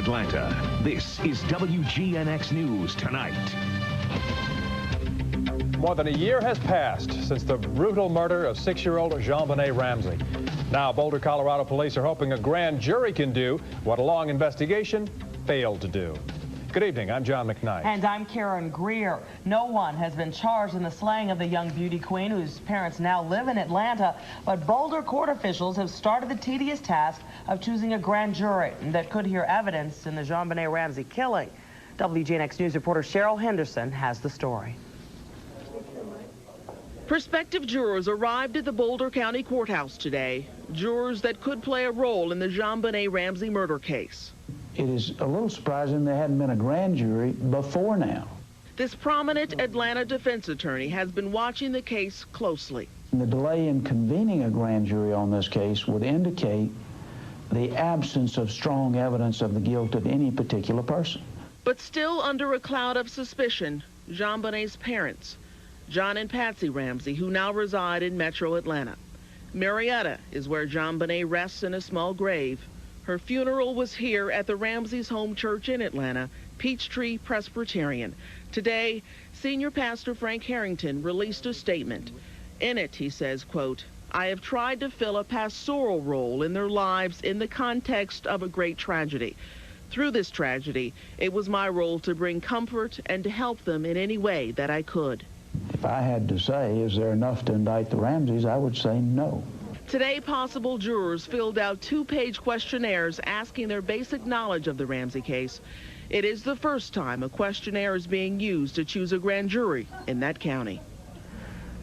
Atlanta. This is WGNX News Tonight. More than a year has passed since the brutal murder of 6-year-old JonBenet Ramsey. Now, Boulder, Colorado police are hoping a grand jury can do what a long investigation failed to do. Good evening. I'm John McKnight. And I'm Karen Greer. No one has been charged in the slaying of the young beauty queen whose parents now live in Atlanta. But Boulder court officials have started the tedious task of choosing a grand jury that could hear evidence in the JonBenet Ramsey killing. WGNX News reporter Cheryl Henderson has the story. Prospective jurors arrived at the Boulder County Courthouse today. Jurors that could play a role in the JonBenet Ramsey murder case. It is a little surprising there hadn't been a grand jury before now. This prominent Atlanta defense attorney has been watching the case closely. The delay in convening a grand jury on this case would indicate the absence of strong evidence of the guilt of any particular person. But still under a cloud of suspicion, JonBenet's parents, John and Patsy Ramsey, who now reside in Metro Atlanta. Marietta is where JonBenet rests in a small grave. Her funeral was here at the Ramsey's home church in Atlanta, Peachtree Presbyterian. Today, senior pastor Frank Harrington released a statement. In it, he says, quote, "I have tried to fill a pastoral role in their lives in the context of a great tragedy. Through this tragedy, it was my role to bring comfort and to help them in any way that I could." If I had to say, is there enough to indict the Ramseys, I would say no. Today, possible jurors filled out 2-page questionnaires asking their basic knowledge of the Ramsey case. It is the first time a questionnaire is being used to choose a grand jury in that county.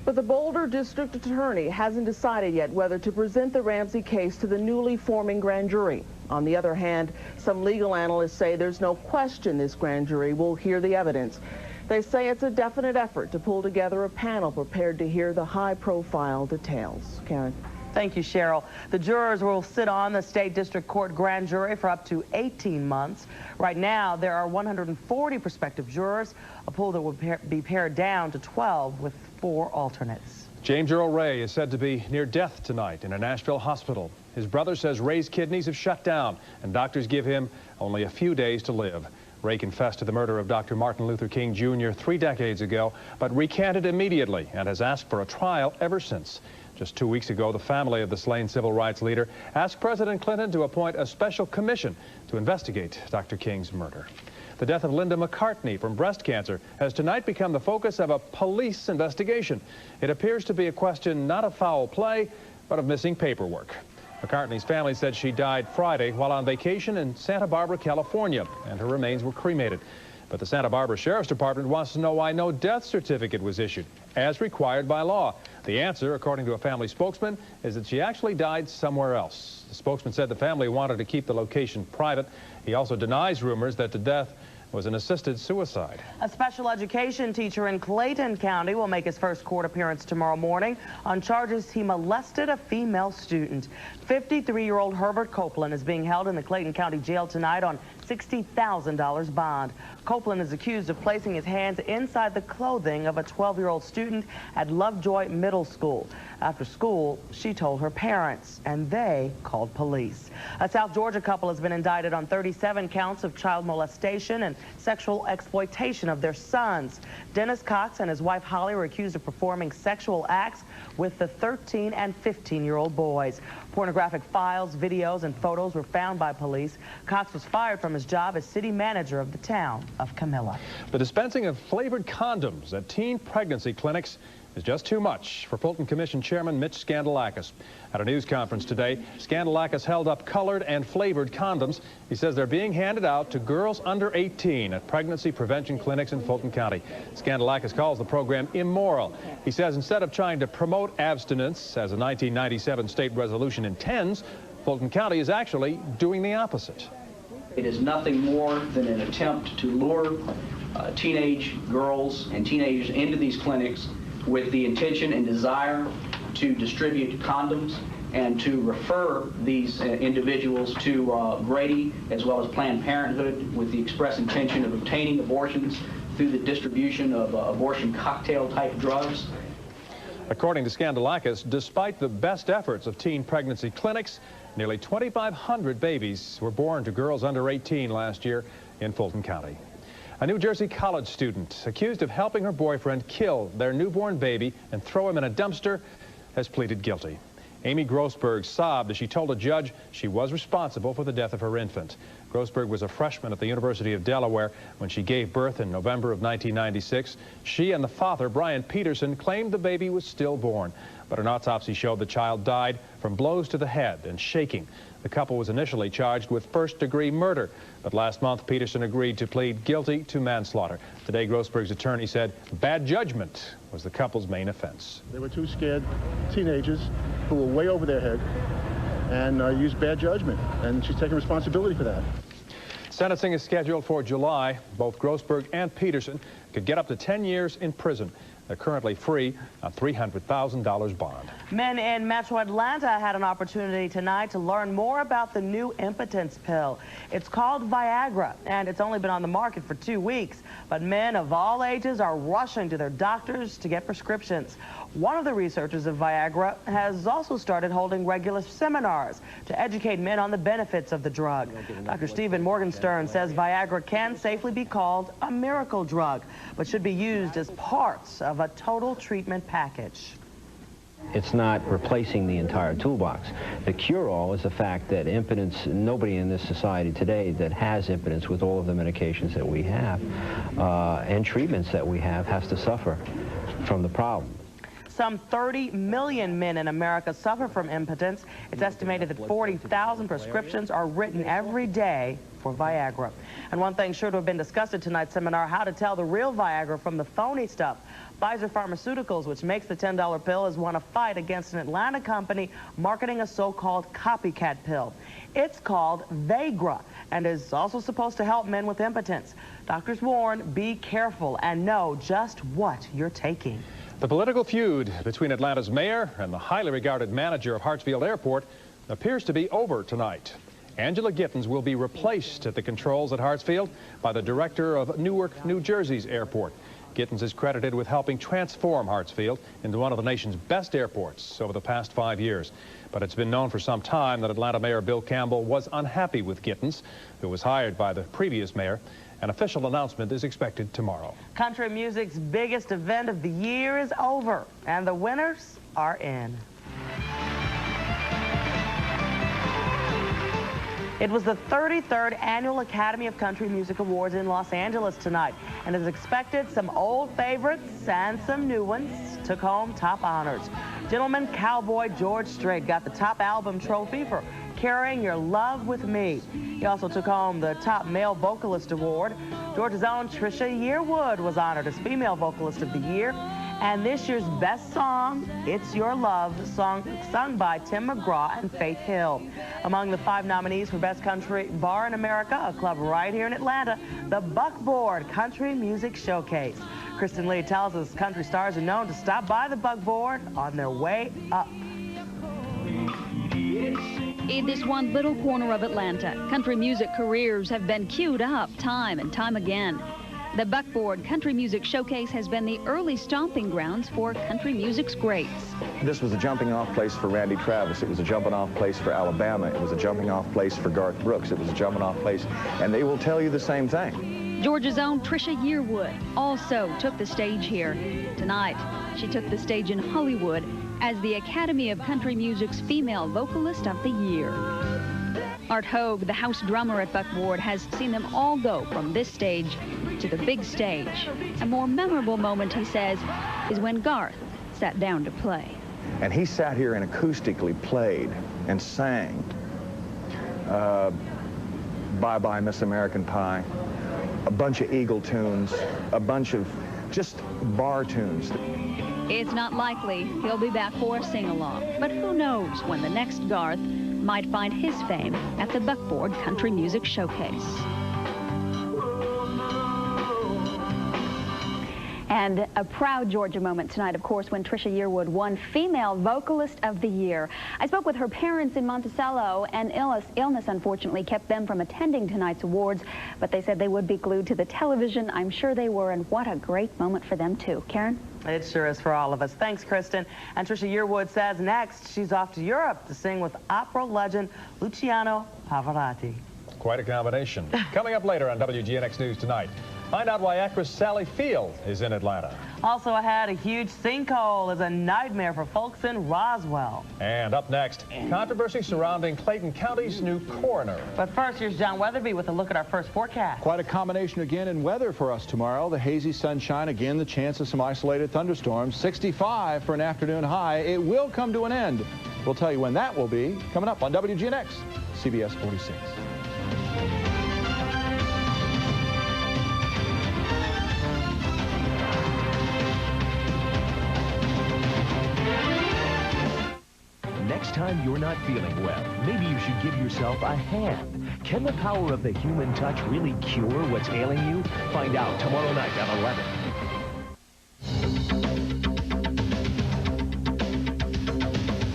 But the Boulder District Attorney hasn't decided yet whether to present the Ramsey case to the newly forming grand jury. On the other hand, some legal analysts say there's no question this grand jury will hear the evidence. They say it's a definite effort to pull together a panel prepared to hear the high-profile details. Karen. Thank you, Cheryl. The jurors will sit on the State District Court grand jury for up to 18 months. Right now, there are 140 prospective jurors, a pool that will be pared down to 12 with 4 alternates. James Earl Ray is said to be near death tonight in a Nashville hospital. His brother says Ray's kidneys have shut down, and doctors give him only a few days to live. Ray confessed to the murder of Dr. Martin Luther King Jr. 3 decades ago, but recanted immediately and has asked for a trial ever since. Just 2 weeks ago, the family of the slain civil rights leader asked President Clinton to appoint a special commission to investigate Dr. King's murder. The death of Linda Mccartney from breast cancer has tonight become the focus of a police investigation. It appears to be a question not of foul play, but of missing paperwork. McCartney's family said she died Friday while on vacation in Santa Barbara, California, and her remains were cremated. But the Santa Barbara Sheriff's Department wants to know why no death certificate was issued, as required by law. The answer, according to a family spokesman, is that she actually died somewhere else. The spokesman said the family wanted to keep the location private. He also denies rumors that the death was an assisted suicide. A special education teacher in Clayton County will make his first court appearance tomorrow morning on charges he molested a female student. 53-year-old Herbert Copeland is being held in the Clayton County Jail tonight on $60,000 bond. Copeland is accused of placing his hands inside the clothing of a 12-year-old student at Lovejoy Middle School. After school, she told her parents, and they called police. A South Georgia couple has been indicted on 37 counts of child molestation and sexual exploitation of their sons. Dennis Cox and his wife Holly were accused of performing sexual acts with the 13 and 15-year-old boys. Pornographic files, videos, and photos were found by police. Cox was fired from his job as city manager of the town of Camilla. The dispensing of flavored condoms at teen pregnancy clinics is just too much for Fulton Commission Chairman Mitch Scandalakis. At a news conference today, Scandalakis held up colored and flavored condoms. He says they're being handed out to girls under 18 at pregnancy prevention clinics in Fulton County. Scandalakis calls the program immoral. He says instead of trying to promote abstinence, as a 1997 state resolution intends, Fulton County is actually doing the opposite. It is nothing more than an attempt to lure teenage girls and teenagers into these clinics with the intention and desire to distribute condoms and to refer these individuals to Grady as well as Planned Parenthood with the express intention of obtaining abortions through the distribution of abortion cocktail type drugs. According to Scandalakis, despite the best efforts of teen pregnancy clinics, nearly 2,500 babies were born to girls under 18 last year in Fulton County. A New Jersey college student accused of helping her boyfriend kill their newborn baby and throw him in a dumpster has pleaded guilty. Amy Grossberg sobbed as she told a judge she was responsible for the death of her infant. Grossberg was a freshman at the University of Delaware when she gave birth in November of 1996. She and the father, Brian Peterson, claimed the baby was stillborn, but an autopsy showed the child died from blows to the head and shaking. The couple was initially charged with first-degree murder, but last month Peterson agreed to plead guilty to manslaughter. Today, Grossberg's attorney said bad judgment was the couple's main offense. They were two scared teenagers who were way over their head and used bad judgment, and she's taking responsibility for that. Sentencing is scheduled for July. Both Grossberg and Peterson could get up to 10 years in prison. They're currently free on $300,000 bond. Men in Metro Atlanta had an opportunity tonight to learn more about the new impotence pill. It's called Viagra, and it's only been on the market for 2 weeks. But men of all ages are rushing to their doctors to get prescriptions. One of the researchers of Viagra has also started holding regular seminars to educate men on the benefits of the drug. Dr. Stephen Morgenstern says Viagra can safely be called a miracle drug, but should be used as parts of a total treatment package. It's not replacing the entire toolbox. The cure-all is the fact that impotence, nobody in this society today that has impotence with all of the medications that we have and treatments that we have has to suffer from the problem. Some 30 million men in America suffer from impotence. It's estimated that 40,000 prescriptions are written every day for Viagra. And one thing sure to have been discussed at tonight's seminar, how to tell the real Viagra from the phony stuff. Pfizer Pharmaceuticals, which makes the $10 pill, has won a fight against an Atlanta company marketing a so-called copycat pill. It's called Viagra and is also supposed to help men with impotence. Doctors warn, be careful and know just what you're taking. The political feud between Atlanta's mayor and the highly regarded manager of Hartsfield Airport appears to be over tonight. Angela Gittens will be replaced at the controls at Hartsfield by the director of Newark, New Jersey's airport. Gittens is credited with helping transform Hartsfield into one of the nation's best airports over the past 5 years. But it's been known for some time that Atlanta Mayor Bill Campbell was unhappy with Gittens, who was hired by the previous mayor. An official announcement is expected tomorrow. Country music's biggest event of the year is over, and the winners are in. It was the 33rd Annual Academy of Country Music Awards in Los Angeles tonight, and as expected, some old favorites and some new ones took home top honors. Gentleman cowboy George Strait got the top album trophy for Carrying Your Love With Me. He also took home the top male vocalist award. Georgia's own Tricia Yearwood was honored as female vocalist of the year. And this year's best song, It's Your Love, sung by Tim McGraw and Faith Hill. Among the 5 nominees for Best Country Bar in America, a club right here in Atlanta, the Buckboard Country Music Showcase. Kristen Lee tells us country stars are known to stop by the Buckboard on their way up. In this one little corner of Atlanta, country music careers have been queued up time and time again. The Buckboard Country Music Showcase has been the early stomping grounds for country music's greats. This was a jumping-off place for Randy Travis. It was a jumping-off place for Alabama. It was a jumping-off place for Garth Brooks. It was a jumping-off place, and they will tell you the same thing. Georgia's own Tricia Yearwood also took the stage here. Tonight, she took the stage in Hollywood as the Academy of Country Music's Female Vocalist of the Year. Art Hogue, the house drummer at Buckboard, has seen them all go from this stage to the big stage. A more memorable moment, he says, is when Garth sat down to play. And he sat here and acoustically played and sang Bye Bye Miss American Pie, a bunch of Eagle tunes, a bunch of just bar tunes. It's not likely he'll be back for a sing-along, but who knows when the next Garth might find his fame at the Buckboard Country Music Showcase. And a proud Georgia moment tonight, of course, when Tricia Yearwood won Female Vocalist of the Year. I spoke with her parents in Monticello, and illness unfortunately kept them from attending tonight's awards, but they said they would be glued to the television. I'm sure they were, and what a great moment for them, too. Karen? It sure is for all of us. Thanks, Kristen. And Tricia Yearwood says next she's off to Europe to sing with opera legend Luciano Pavarotti. Quite a combination. Coming up later on WGNX News Tonight, find out why actress Sally Field is in Atlanta. Also ahead, a huge sinkhole is a nightmare for folks in Roswell. And up next, controversy surrounding Clayton County's new coroner. But first, here's John Weatherby with a look at our first forecast. Quite a combination again in weather for us tomorrow. The hazy sunshine, again the chance of some isolated thunderstorms. 65 for an afternoon high. It will come to an end. We'll tell you when that will be coming up on WGNX, CBS 46. Next time you're not feeling well, maybe you should give yourself a hand. Can the power of the human touch really cure what's ailing you? Find out tomorrow night at 11.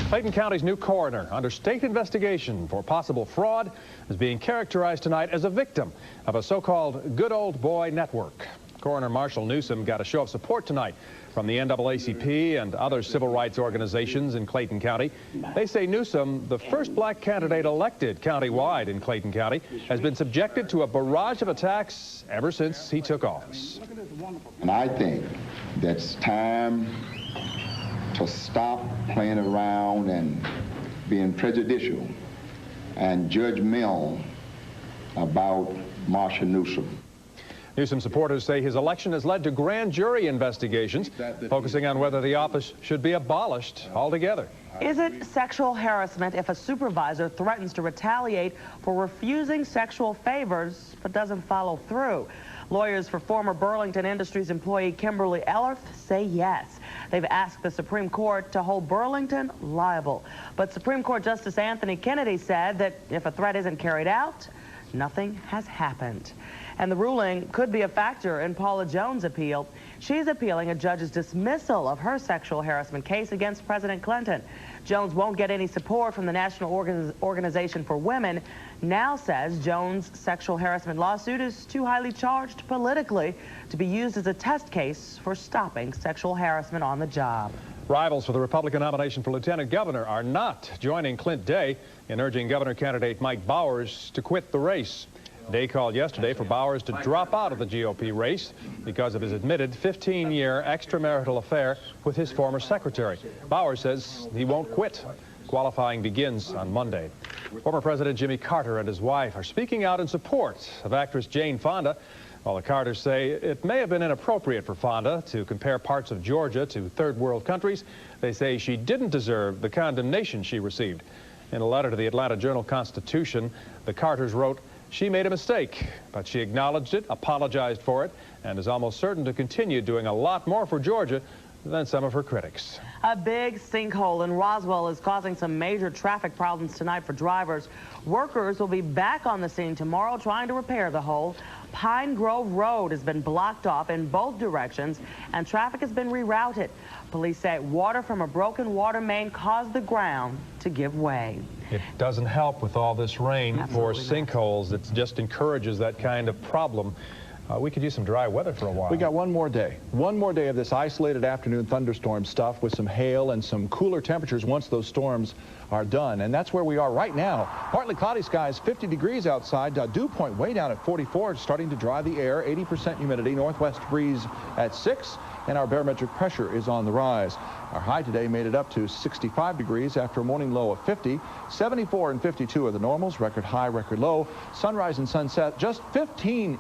Clayton County's new coroner, under state investigation for possible fraud, is being characterized tonight as a victim of a so-called good old boy network. Coroner Marshall Newsom got a show of support tonight from the NAACP and other civil rights organizations in Clayton County. They say Newsom, the first black candidate elected countywide in Clayton County, has been subjected to a barrage of attacks ever since he took office. And I think that's time to stop playing around and being prejudicial and judgmental about Marshall Newsom. Newsom supporters say his election has led to grand jury investigations, focusing on whether the office should be abolished altogether. Is it sexual harassment if a supervisor threatens to retaliate for refusing sexual favors but doesn't follow through? Lawyers for former Burlington Industries employee Kimberly Ellerth say yes. They've asked the Supreme Court to hold Burlington liable. But Supreme Court Justice Anthony Kennedy said that if a threat isn't carried out, nothing has happened. And the ruling could be a factor in Paula Jones' appeal. She's appealing a judge's dismissal of her sexual harassment case against President Clinton. Jones won't get any support from the National Organization for Women. Now says Jones' sexual harassment lawsuit is too highly charged politically to be used as a test case for stopping sexual harassment on the job. Rivals for the Republican nomination for lieutenant governor are not joining Clint Day in urging governor candidate Mike Bowers to quit the race. Day called yesterday for Bowers to drop out of the GOP race because of his admitted 15-year extramarital affair with his former secretary. Bowers says he won't quit. Qualifying begins on Monday. Former President Jimmy Carter and his wife are speaking out in support of actress Jane Fonda. While the Carters say it may have been inappropriate for Fonda to compare parts of Georgia to third world countries, they say she didn't deserve the condemnation she received. In a letter to the Atlanta Journal-Constitution, the Carters wrote, "She made a mistake, but she acknowledged it, apologized for it, and is almost certain to continue doing a lot more for Georgia than some of her critics." A big sinkhole in Roswell is causing some major traffic problems tonight for drivers. Workers will be back on the scene tomorrow trying to repair the hole. Pine Grove Road has been blocked off in both directions, and traffic has been rerouted. Police say water from a broken water main caused the ground to give way. It doesn't help with all this rain for sinkholes. It just encourages that kind of problem. We could use some dry weather for a while. We got one more day of this isolated afternoon thunderstorm stuff with some hail and some cooler temperatures once those storms are done. And that's where we are right now. Partly cloudy skies, 50 degrees outside. Dew point way down at 44, starting to dry the air, 80% humidity, northwest breeze at 6, and our barometric pressure is on the rise. Our high today made it up to 65 degrees after a morning low of 50. 74 and 52 are the normals, record high, record low. Sunrise and sunset, just a 15th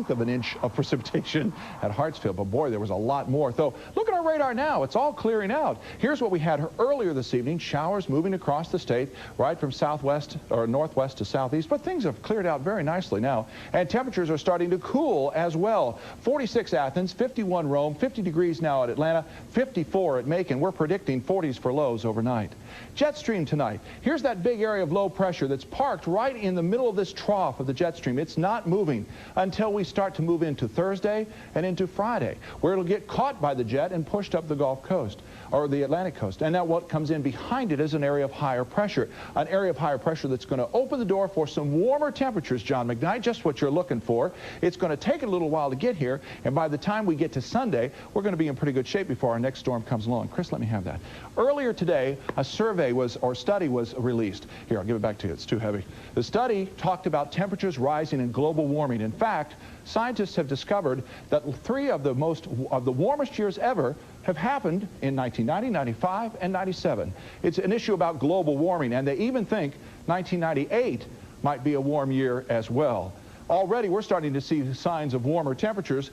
of an inch of precipitation at Hartsfield. But boy, there was a lot more. So look at our radar now. It's all clearing out. Here's what we had earlier this evening. Showers moving across the state, right from southwest or northwest to southeast. But things have cleared out very nicely now. And temperatures are starting to cool as well. 46 Athens, 51 Rome, 50 degrees now at Atlanta, 54 at Macon. We're predicting 40s for lows overnight. Jet stream tonight. Here's that big area of low pressure that's parked right in the middle of this trough of the jet stream. It's not not moving until we start to move into Thursday and into Friday, where it'll get caught by the jet and pushed up the Gulf Coast or the Atlantic coast. And now what comes in behind it is an area of higher pressure, that's going to open the door for some warmer temperatures, John McKnight, just what you're looking for. It's going to take a little while to get here, and by the time we get to Sunday, we're going to be in pretty good shape before our next storm comes along. Chris, let me have that. Earlier today, a study was released. Here, I'll give it back to you. It's too heavy. The study talked about temperatures rising and global warming. In fact, scientists have discovered that 3 of the warmest years ever have happened in 1990, 95, and 97. It's an issue about global warming, and they even think 1998 might be a warm year as well. Already, we're starting to see signs of warmer temperatures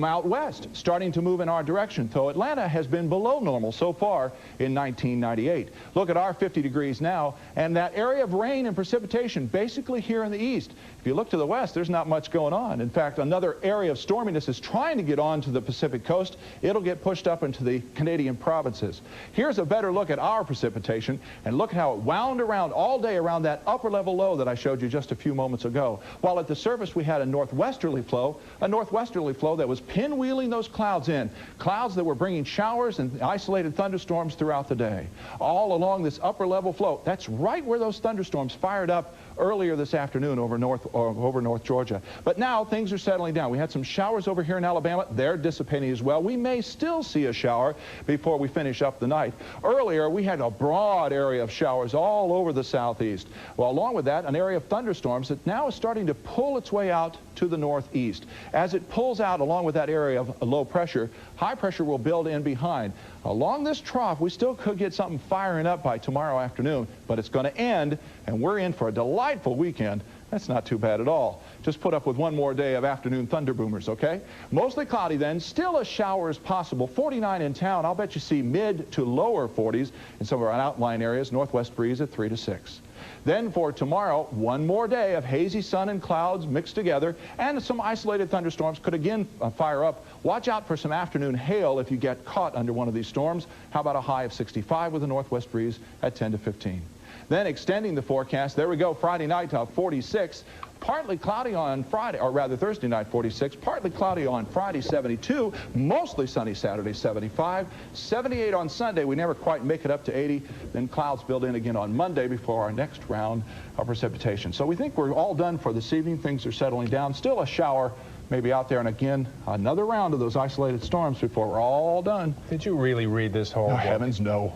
out west, starting to move in our direction, though Atlanta has been below normal so far in 1998. Look at our 50 degrees now, and that area of rain and precipitation basically here in the east. If you look to the west, there's not much going on. In fact, another area of storminess is trying to get onto the Pacific coast. It'll get pushed up into the Canadian provinces. Here's a better look at our precipitation, and look at how it wound around all day around that upper level low that I showed you just a few moments ago. While at the surface we had a northwesterly flow that was pinwheeling those clouds in, clouds that were bringing showers and isolated thunderstorms throughout the day. All along this upper level flow, that's right where those thunderstorms fired up earlier this afternoon over North Georgia. But now things are settling down. We had some showers over here in Alabama. They're dissipating as well. We may still see a shower before we finish up the night. Earlier, we had a broad area of showers all over the southeast. Well, along with that, an area of thunderstorms that now is starting to pull its way out to the northeast. As it pulls out along with that area of low pressure, high pressure will build in behind. Along this trough, we still could get something firing up by tomorrow afternoon, but it's going to end, and we're in for a delightful weekend. That's not too bad at all. Just put up with one more day of afternoon thunder boomers, okay? Mostly cloudy then. Still a shower is possible. 49 in town. I'll bet you see mid to lower 40s in some of our outlying areas. Northwest breeze at 3 to 6. Then for tomorrow, one more day of hazy sun and clouds mixed together, and some isolated thunderstorms could again fire up. Watch out for some afternoon hail if you get caught under one of these storms. How about a high of 65 with a northwest breeze at 10 to 15? Then extending the forecast, there we go, Friday night to 46. Partly cloudy on Friday, or rather Thursday night, 46. Partly cloudy on Friday, 72. Mostly sunny Saturday, 75. 78 on Sunday. We never quite make it up to 80. Then clouds build in again on Monday before our next round of precipitation. So we think we're all done for this evening. Things are settling down. Still a shower maybe out there, and again, another round of those isolated storms before we're all done. Did you really read this whole book? Heavens, no.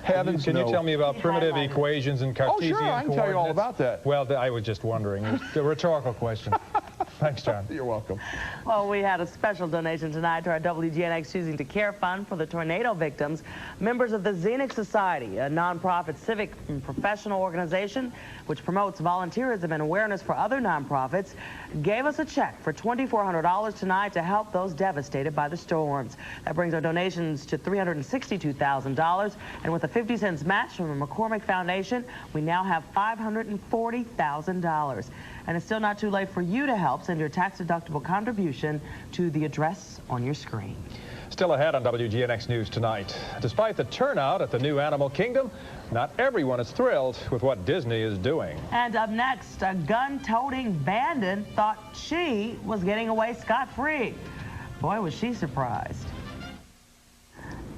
Heavens, no. Can you tell me about primitive equations and Cartesian coordinates? Oh, sure, I can tell you all about that. Well, I was just wondering. It's a rhetorical question. Thanks, John. You're welcome. Well, we had a special donation tonight to our WGNX Choosing to Care Fund for the tornado victims. Members of the Xenix Society, a nonprofit civic and professional organization which promotes volunteerism and awareness for other nonprofits, gave us a check for $2,400 tonight to help those devastated by the storms. That brings our donations to $362,000, and with a 50-cent match from the McCormick Foundation, we now have $540,000. And it's still not too late for you to help. Send your tax-deductible contribution to the address on your screen. Still ahead on WGNX News tonight. Despite the turnout at the new Animal Kingdom, not everyone is thrilled with what Disney is doing. And up next, a gun-toting bandit thought she was getting away scot-free. Boy, was she surprised.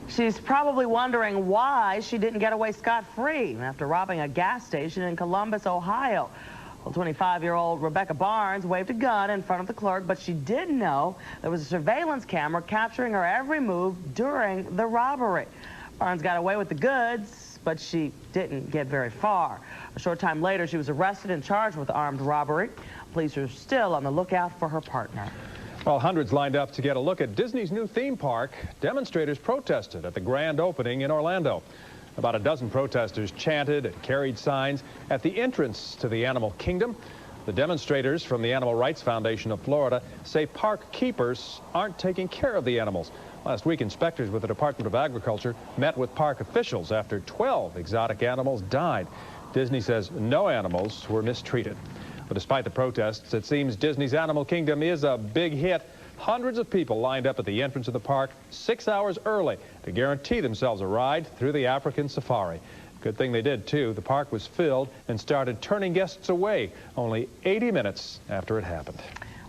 She's probably wondering why she didn't get away scot-free after robbing a gas station in Columbus, Ohio. Well, 25-year-old Rebecca Barnes waved a gun in front of the clerk, but she didn't know there was a surveillance camera capturing her every move during the robbery. Barnes got away with the goods, but she didn't get very far. A short time later, she was arrested and charged with armed robbery. Police are still on the lookout for her partner. While hundreds lined up to get a look at Disney's new theme park, demonstrators protested at the grand opening in Orlando. About a dozen protesters chanted and carried signs at the entrance to the Animal Kingdom. The demonstrators from the Animal Rights Foundation of Florida say park keepers aren't taking care of the animals. Last week, inspectors with the Department of Agriculture met with park officials after 12 exotic animals died. Disney says no animals were mistreated. But despite the protests, it seems Disney's Animal Kingdom is a big hit. Hundreds of people lined up at the entrance of the park 6 hours early to guarantee themselves a ride through the African safari. Good thing they did, too. The park was filled and started turning guests away only 80 minutes after it happened.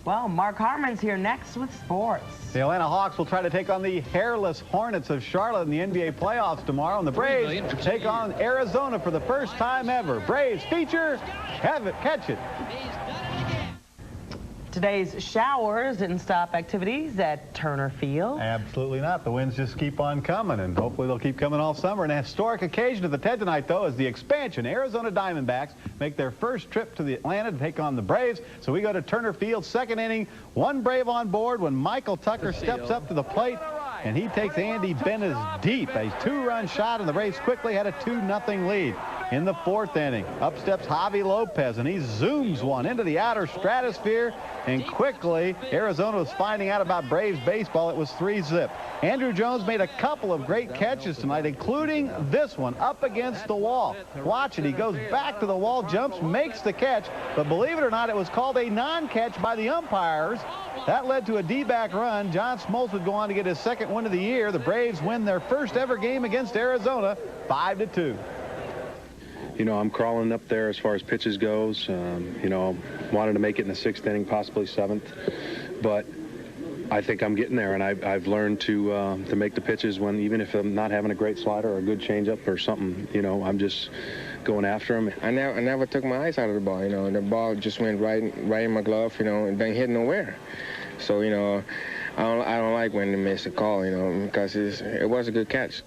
Well, Mark Harmon's here next with sports. The Atlanta Hawks will try to take on the hairless Hornets of Charlotte in the NBA playoffs tomorrow, and the Braves take on Arizona for the first time ever. Braves feature, have it, catch it. Today's showers didn't stop activities at Turner Field. Absolutely not. The winds just keep on coming, and hopefully they'll keep coming all summer. And a historic occasion at the TED tonight, though, is the expansion. Arizona Diamondbacks make their first trip to the Atlanta to take on the Braves. So we go to Turner Field, second inning, one Brave on board when Michael Tucker steps up to the plate, and he takes Andy Bennis deep. A 2-run shot, and the Braves quickly had a 2-0 lead. In the fourth inning, up steps Javi Lopez, and he zooms one into the outer stratosphere, and quickly Arizona was finding out about Braves baseball. It was 3-zip. Andrew Jones made a couple of great catches tonight, including this one up against the wall. Watch it. He goes back to the wall, jumps, makes the catch, but believe it or not, it was called a non-catch by the umpires. That led to a D-back run. John Smoltz would go on to get his second win of the year. The Braves win their first ever game against Arizona, 5-2. You know, I'm crawling up there as far as pitches goes. You know, wanted to make it in the 6th inning, possibly 7th, but I think I'm getting there, and I've learned to make the pitches when, even if I'm not having a great slider or a good changeup or something, you know, I'm just going after them. I never took my eyes out of the ball. You know, the ball just went right in my glove. You know, and didn't hit nowhere. So you know, I don't like when they miss a call. You know, because it was a good catch.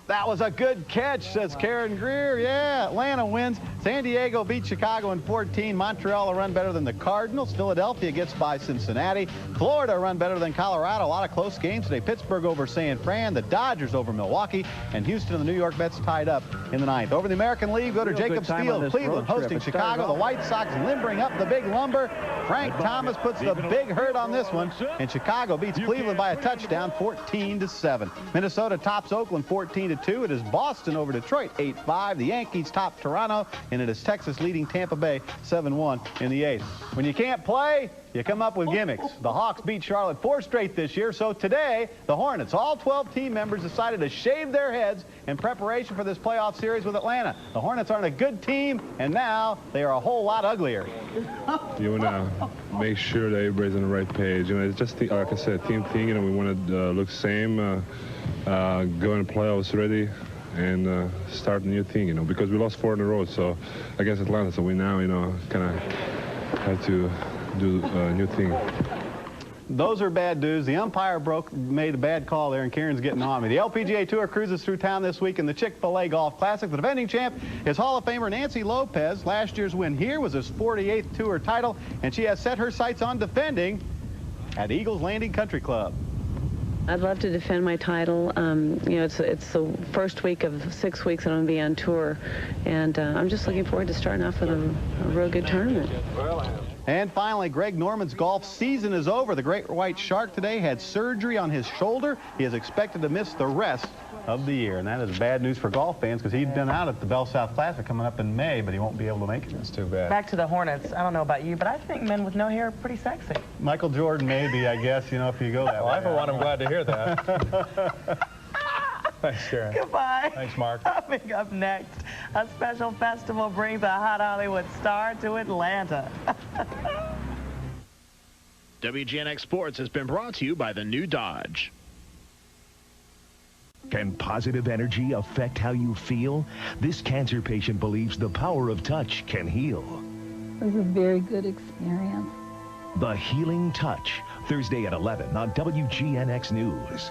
That was a good catch, says Karen Greer. Yeah, Atlanta wins. San Diego beats Chicago in 14. Montreal a run better than the Cardinals. Philadelphia gets by Cincinnati. Florida a run better than Colorado. A lot of close games today. Pittsburgh over San Fran. The Dodgers over Milwaukee. And Houston and the New York Mets tied up in the 9th. Over the American League, go to Jacobs Field. Cleveland hosting Chicago. The White Sox limbering up the big lumber. Frank Thomas puts the big hurt on this one. And Chicago beats Cleveland by a touchdown, 14-7. Minnesota tops Oakland 14-2. It is Boston over Detroit, 8-5. The Yankees top Toronto, and it is Texas leading Tampa Bay 7-1 in the 8th. When you can't play, you come up with gimmicks. The Hawks beat Charlotte 4 straight this year, so today, the Hornets, all 12 team members, decided to shave their heads in preparation for this playoff series with Atlanta. The Hornets aren't a good team, and now they are a whole lot uglier. You want to make sure that everybody's on the right page. You know, it's just, like I said, team thing. You know, we want to look same, go in the playoffs ready, and start a new thing, you know, because we lost 4 in a row, so against Atlanta, so we now, you know, kind of have to do a new thing. Those are bad dudes. The umpire made a bad call there, and Karen's getting on me. The LPGA Tour cruises through town this week in the Chick-fil-A Golf Classic. The defending champ is Hall of Famer Nancy Lopez. Last year's win here was his 48th Tour title, and she has set her sights on defending at Eagles Landing Country Club. I'd love to defend my title. You know, it's the first week of 6 weeks that I'm going to be on tour, and I'm just looking forward to starting off with a real good tournament. And finally, Greg Norman's golf season is over. The Great White Shark today had surgery on his shoulder. He is expected to miss the rest of the year, and that is bad news for golf fans because he'd been out at the Bell South Classic coming up in May, but he won't be able to make it. That's too bad. Back to the Hornets. I don't know about you, but I think men with no hair are pretty sexy. Michael Jordan, maybe, I guess, you know, if you go that way. Well, for one, I'm glad to hear that. Thanks, Karen. Goodbye. Thanks, Mark. Coming up next, a special festival brings a hot Hollywood star to Atlanta. WGNX Sports has been brought to you by the new Dodge. Can positive energy affect how you feel? This cancer patient believes the power of touch can heal. It was a very good experience. The Healing Touch, Thursday at 11 on WGNX News.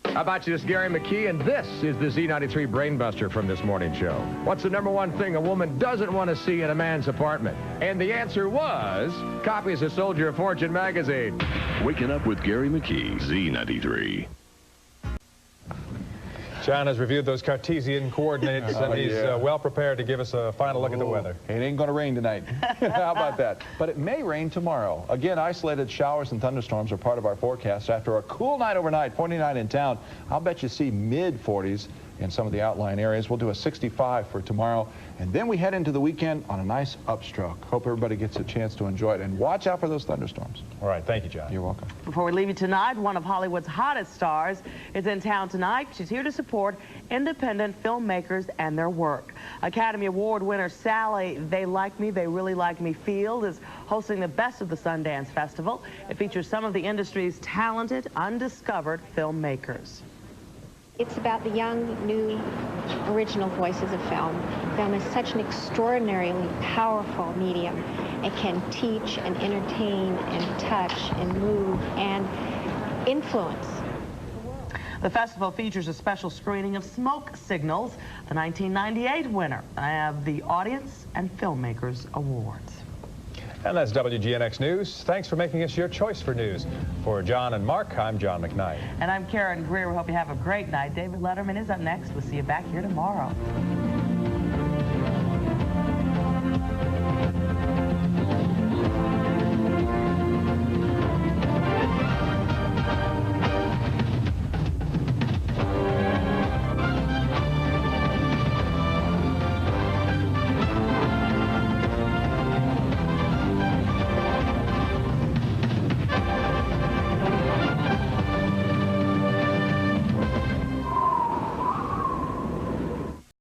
How about you, this is Gary McKee, and this is the Z93 Brainbuster from this morning show. What's the #1 thing a woman doesn't want to see in a man's apartment? And the answer was copies of Soldier of Fortune magazine. Waking up with Gary McKee, Z93. John has reviewed those Cartesian coordinates, and he's well prepared to give us a final look at the weather. It ain't going to rain tonight. How about that? But it may rain tomorrow. Again, isolated showers and thunderstorms are part of our forecast after a cool night overnight, 49 in town. I'll bet you see mid-40s in some of the outlying areas. We'll do a 65 for tomorrow, and then we head into the weekend on a nice upstroke. Hope everybody gets a chance to enjoy it, and watch out for those thunderstorms. All right, thank you, John. You're welcome. Before we leave you tonight, one of Hollywood's hottest stars is in town tonight. She's here to support independent filmmakers and their work. Academy Award winner Sally They Like Me, They Really Like Me Field is hosting the Best of the Sundance Festival. It features some of the industry's talented, undiscovered filmmakers. It's about the young, new, original voices of film. Film is such an extraordinarily powerful medium. It can teach and entertain and touch and move and influence. The festival features a special screening of Smoke Signals, the 1998 winner of the Audience and Filmmakers Awards. And that's WGNX News. Thanks for making us your choice for news. For John and Mark, I'm John McKnight. And I'm Karen Greer. We hope you have a great night. David Letterman is up next. We'll see you back here tomorrow.